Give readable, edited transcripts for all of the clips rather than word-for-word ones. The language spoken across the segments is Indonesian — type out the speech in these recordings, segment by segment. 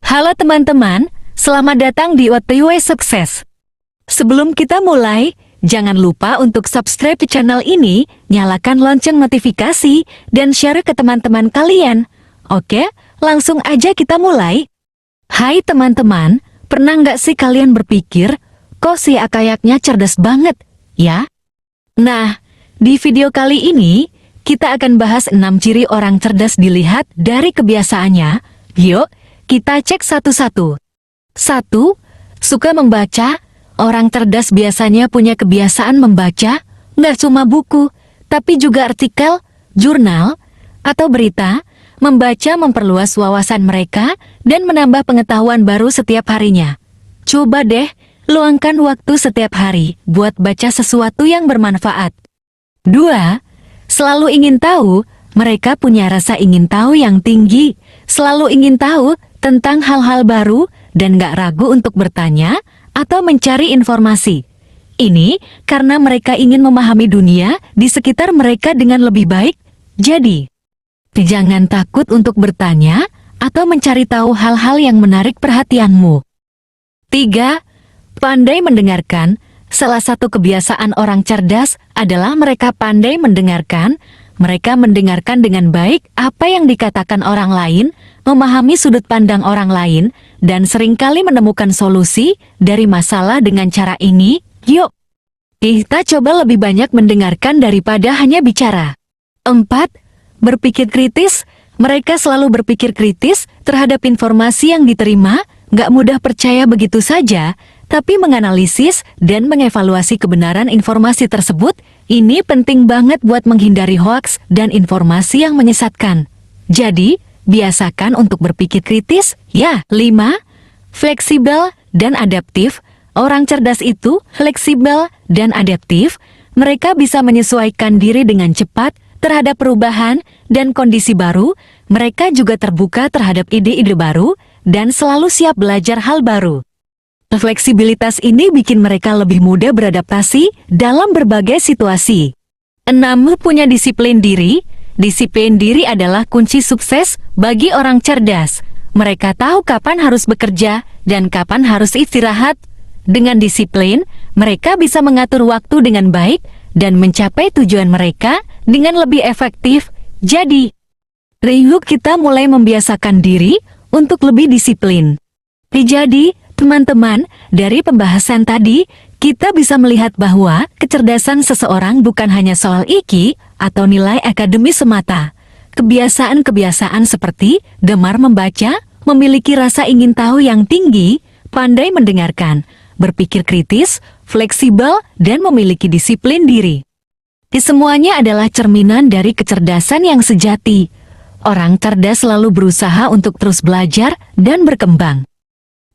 Halo teman-teman, selamat datang di OTW Sukses. Sebelum kita mulai, jangan lupa untuk subscribe channel ini, nyalakan lonceng notifikasi, dan share ke teman-teman kalian. Oke, langsung aja kita mulai. Hai teman-teman, pernah nggak sih kalian berpikir, kok si Akayaknya cerdas banget, ya? Nah, di video kali ini, kita akan bahas 6 ciri orang cerdas dilihat dari kebiasaannya. Yuk, kita cek satu-satu. 1. Suka membaca. Orang cerdas biasanya punya kebiasaan membaca, nggak cuma buku, tapi juga artikel, jurnal, atau berita. Membaca memperluas wawasan mereka dan menambah pengetahuan baru setiap harinya. Coba deh, luangkan waktu setiap hari buat baca sesuatu yang bermanfaat. 2. Selalu ingin tahu. Mereka punya rasa ingin tahu yang tinggi, selalu ingin tahu tentang hal-hal baru dan gak ragu untuk bertanya atau mencari informasi. Ini karena mereka ingin memahami dunia di sekitar mereka dengan lebih baik. Jadi, jangan takut untuk bertanya atau mencari tahu hal-hal yang menarik perhatianmu. 3. Pandai mendengarkan. Salah satu kebiasaan orang cerdas adalah mereka pandai mendengarkan. Mereka mendengarkan dengan baik apa yang dikatakan orang lain, memahami sudut pandang orang lain, dan seringkali menemukan solusi dari masalah dengan cara ini. Yuk, kita coba lebih banyak mendengarkan daripada hanya bicara. 4. Berpikir kritis. Mereka selalu berpikir kritis terhadap informasi yang diterima, gak mudah percaya begitu saja, tapi menganalisis dan mengevaluasi kebenaran informasi tersebut. Ini penting banget buat menghindari hoaks dan informasi yang menyesatkan. Jadi, biasakan untuk berpikir kritis, ya. 5. Fleksibel dan adaptif. Orang cerdas itu fleksibel dan adaptif. Mereka bisa menyesuaikan diri dengan cepat terhadap perubahan dan kondisi baru. Mereka juga terbuka terhadap ide-ide baru dan selalu siap belajar hal baru. Fleksibilitas ini bikin mereka lebih mudah beradaptasi dalam berbagai situasi. 6. Punya disiplin diri. Disiplin diri adalah kunci sukses bagi orang cerdas. Mereka tahu kapan harus bekerja dan kapan harus istirahat. Dengan disiplin, mereka bisa mengatur waktu dengan baik dan mencapai tujuan mereka dengan lebih efektif. Jadi, yuk kita mulai membiasakan diri untuk lebih disiplin. Jadi, teman-teman, dari pembahasan tadi, kita bisa melihat bahwa kecerdasan seseorang bukan hanya soal IQ atau nilai akademis semata. Kebiasaan-kebiasaan seperti gemar membaca, memiliki rasa ingin tahu yang tinggi, pandai mendengarkan, berpikir kritis, fleksibel, dan memiliki disiplin diri. Semuanya adalah cerminan dari kecerdasan yang sejati. Orang cerdas selalu berusaha untuk terus belajar dan berkembang.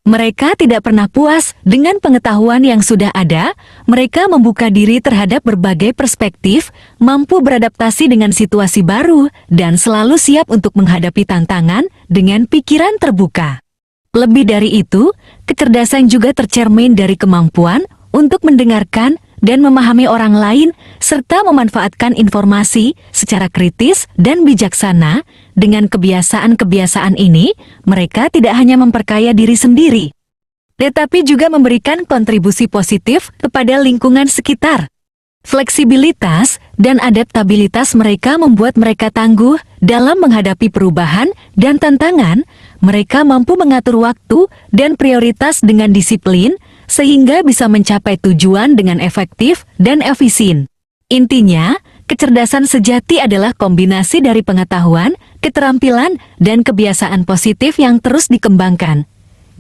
Mereka tidak pernah puas dengan pengetahuan yang sudah ada. Mereka membuka diri terhadap berbagai perspektif, mampu beradaptasi dengan situasi baru, dan selalu siap untuk menghadapi tantangan dengan pikiran terbuka. Lebih dari itu, kecerdasan juga tercermin dari kemampuan untuk mendengarkan dan memahami orang lain, serta memanfaatkan informasi secara kritis dan bijaksana. Dengan kebiasaan-kebiasaan ini, mereka tidak hanya memperkaya diri sendiri, tetapi juga memberikan kontribusi positif kepada lingkungan sekitar. Fleksibilitas dan adaptabilitas mereka membuat mereka tangguh dalam menghadapi perubahan dan tantangan. Mereka mampu mengatur waktu dan prioritas dengan disiplin, sehingga bisa mencapai tujuan dengan efektif dan efisien. Intinya, kecerdasan sejati adalah kombinasi dari pengetahuan, keterampilan, dan kebiasaan positif yang terus dikembangkan.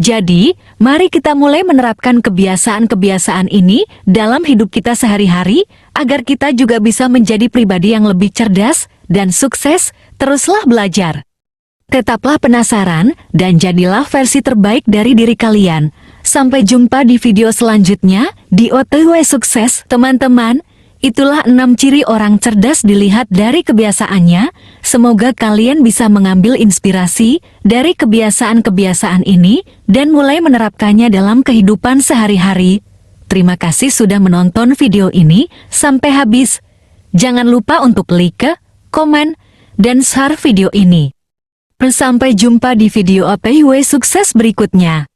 Jadi, mari kita mulai menerapkan kebiasaan-kebiasaan ini dalam hidup kita sehari-hari, agar kita juga bisa menjadi pribadi yang lebih cerdas dan sukses. Teruslah belajar. Tetaplah penasaran dan jadilah versi terbaik dari diri kalian. Sampai jumpa di video selanjutnya di OTW Sukses, teman-teman. Itulah 6 ciri orang cerdas dilihat dari kebiasaannya. Semoga kalian bisa mengambil inspirasi dari kebiasaan-kebiasaan ini dan mulai menerapkannya dalam kehidupan sehari-hari. Terima kasih sudah menonton video ini sampai habis. Jangan lupa untuk like, komen, dan share video ini. Sampai jumpa di video OTW sukses berikutnya.